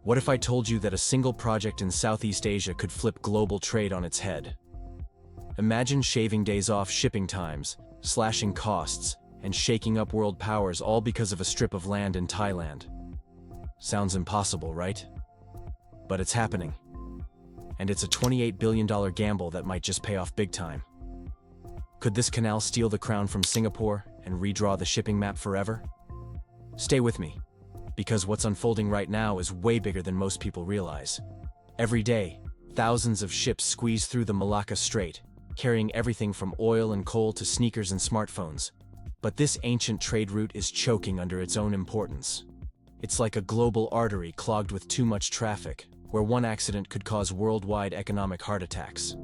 What if I told you that a single project in Southeast Asia could flip global trade on its head? Imagine shaving days off shipping times, slashing costs, and shaking up world powers all because of a strip of land in Thailand. Sounds impossible, right? But it's happening. And it's a $28 billion gamble that might just pay off big time. Could this canal steal the crown from Singapore and redraw the shipping map forever? Stay with me, because what's unfolding right now is way bigger than most people realize. Every day, thousands of ships squeeze through the Malacca Strait, carrying everything from oil and coal to sneakers and smartphones. But this ancient trade route is choking under its own importance. It's like a global artery clogged with too much traffic, where one accident could cause worldwide economic heart attacks.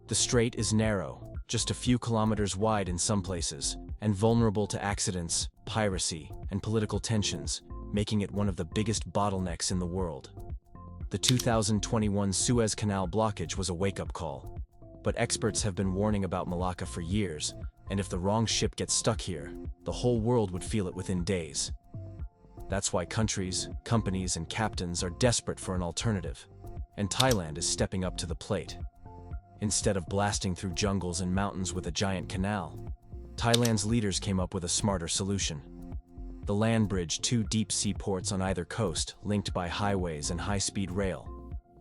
The strait is narrow, just a few kilometers wide in some places, and vulnerable to accidents, piracy, and political tensions, making it one of the biggest bottlenecks in the world. The 2021 Suez Canal blockage was a wake-up call. But experts have been warning about Malacca for years, and if the wrong ship gets stuck here, the whole world would feel it within days. That's why countries, companies, and captains are desperate for an alternative, and Thailand is stepping up to the plate. Instead of blasting through jungles and mountains with a giant canal, Thailand's leaders came up with a smarter solution. The land bridge, two deep sea ports on either coast, linked by highways and high-speed rail,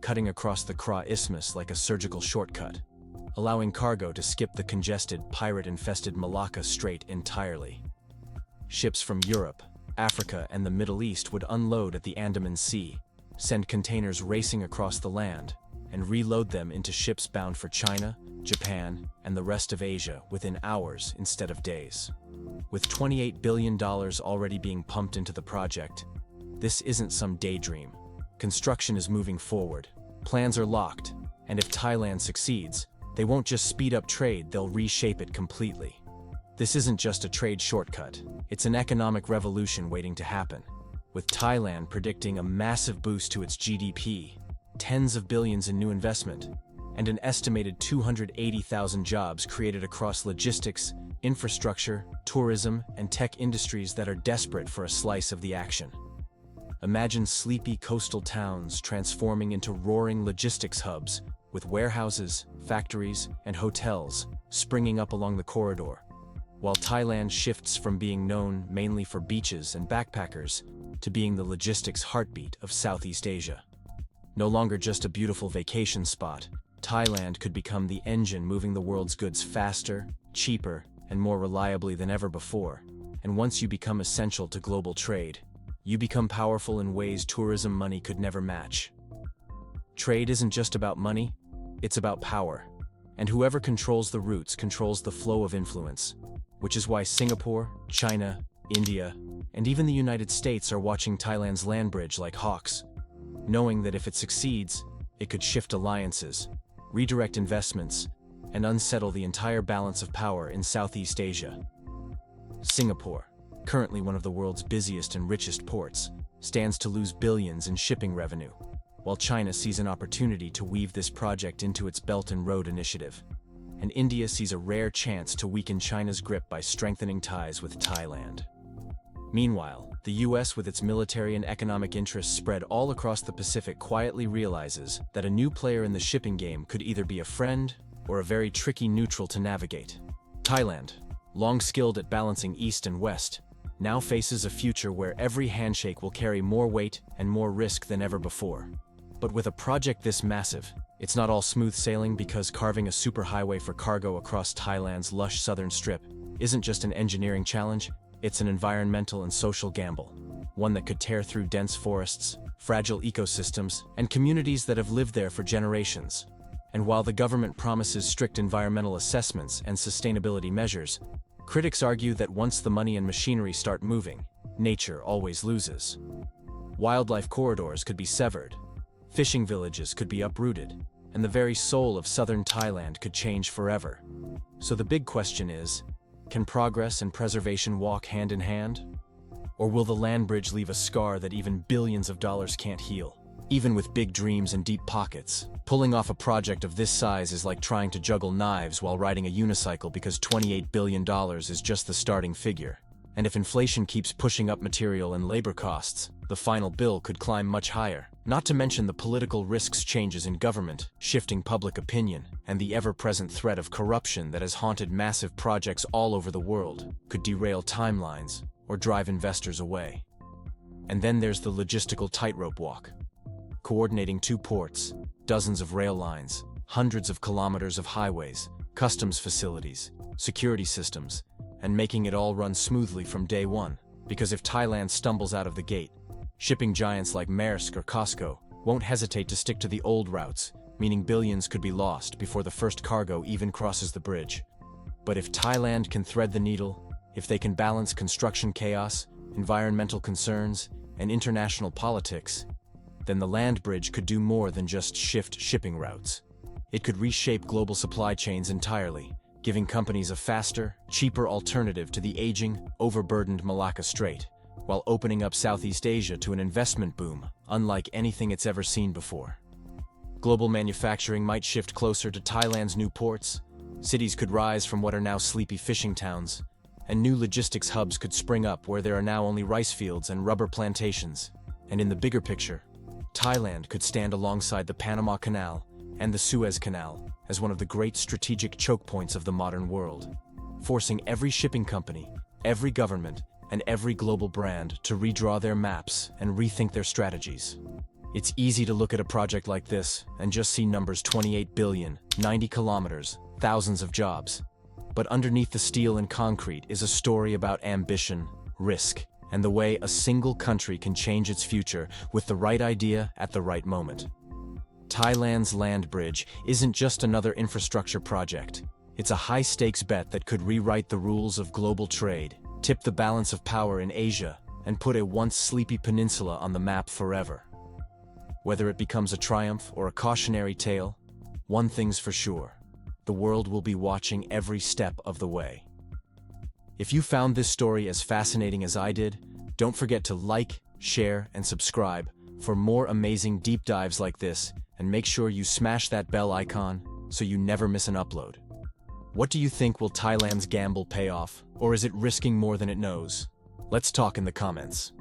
cutting across the Kra Isthmus like a surgical shortcut, allowing cargo to skip the congested, pirate-infested Malacca Strait entirely. Ships from Europe, Africa, and the Middle East would unload at the Andaman Sea, send containers racing across the land, and reload them into ships bound for China, Japan, and the rest of Asia within hours instead of days. With $28 billion already being pumped into the project, this isn't some daydream. Construction is moving forward, plans are locked, and if Thailand succeeds, they won't just speed up trade, they'll reshape it completely. This isn't just a trade shortcut, it's an economic revolution waiting to happen. With Thailand predicting a massive boost to its GDP, tens of billions in new investment, and an estimated 280,000 jobs created across logistics, infrastructure, tourism, and tech industries that are desperate for a slice of the action. Imagine sleepy coastal towns transforming into roaring logistics hubs, with warehouses, factories, and hotels springing up along the corridor, while Thailand shifts from being known mainly for beaches and backpackers to being the logistics heartbeat of Southeast Asia. No longer just a beautiful vacation spot, Thailand could become the engine moving the world's goods faster, cheaper, and more reliably than ever before. And once you become essential to global trade, you become powerful in ways tourism money could never match. Trade isn't just about money, it's about power. And whoever controls the routes controls the flow of influence, which is why Singapore, China, India, and even the United States are watching Thailand's land bridge like hawks, knowing that if it succeeds, it could shift alliances, redirect investments, and unsettle the entire balance of power in Southeast Asia. Singapore, currently one of the world's busiest and richest ports, stands to lose billions in shipping revenue, while China sees an opportunity to weave this project into its Belt and Road Initiative. And India sees a rare chance to weaken China's grip by strengthening ties with Thailand. Meanwhile, the US, with its military and economic interests spread all across the Pacific, quietly realizes that a new player in the shipping game could either be a friend or a very tricky neutral to navigate. Thailand, long skilled at balancing East and West, now faces a future where every handshake will carry more weight and more risk than ever before. But with a project this massive, it's not all smooth sailing, because carving a superhighway for cargo across Thailand's lush southern strip isn't just an engineering challenge, it's an environmental and social gamble, one that could tear through dense forests, fragile ecosystems, and communities that have lived there for generations. And while the government promises strict environmental assessments and sustainability measures, critics argue that once the money and machinery start moving, nature always loses. Wildlife corridors could be severed, fishing villages could be uprooted, and the very soul of southern Thailand could change forever. So the big question is, can progress and preservation walk hand in hand? Or will the land bridge leave a scar that even billions of dollars can't heal? Even with big dreams and deep pockets, pulling off a project of this size is like trying to juggle knives while riding a unicycle, because $28 billion is just the starting figure. And if inflation keeps pushing up material and labor costs, the final bill could climb much higher. Not to mention the political risks, changes in government, shifting public opinion, and the ever-present threat of corruption that has haunted massive projects all over the world could derail timelines or drive investors away. And then there's the logistical tightrope walk. Coordinating 2 ports, dozens of rail lines, hundreds of kilometers of highways, customs facilities, security systems, and making it all run smoothly from day one. Because if Thailand stumbles out of the gate, shipping giants like Maersk or Costco won't hesitate to stick to the old routes, meaning billions could be lost before the first cargo even crosses the bridge. But if Thailand can thread the needle, if they can balance construction chaos, environmental concerns, and international politics, then the land bridge could do more than just shift shipping routes. It could reshape global supply chains entirely, giving companies a faster, cheaper alternative to the aging, overburdened Malacca Strait, while opening up Southeast Asia to an investment boom unlike anything it's ever seen before. Global manufacturing might shift closer to Thailand's new ports, cities could rise from what are now sleepy fishing towns, and new logistics hubs could spring up where there are now only rice fields and rubber plantations. And in the bigger picture, Thailand could stand alongside the Panama Canal and the Suez Canal as one of the great strategic choke points of the modern world, forcing every shipping company, every government, and every global brand to redraw their maps and rethink their strategies. It's easy to look at a project like this and just see numbers: 28 billion, 90 kilometers, thousands of jobs. But underneath the steel and concrete is a story about ambition, risk, and the way a single country can change its future with the right idea at the right moment. Thailand's land bridge isn't just another infrastructure project. It's a high-stakes bet that could rewrite the rules of global trade, tip the balance of power in Asia, and put a once sleepy peninsula on the map forever. Whether it becomes a triumph or a cautionary tale, one thing's for sure: the world will be watching every step of the way. If you found this story as fascinating as I did, don't forget to like, share, and subscribe for more amazing deep dives like this, and make sure you smash that bell icon so you never miss an upload. What do you think? Will Thailand's gamble pay off, or is it risking more than it knows? Let's talk in the comments.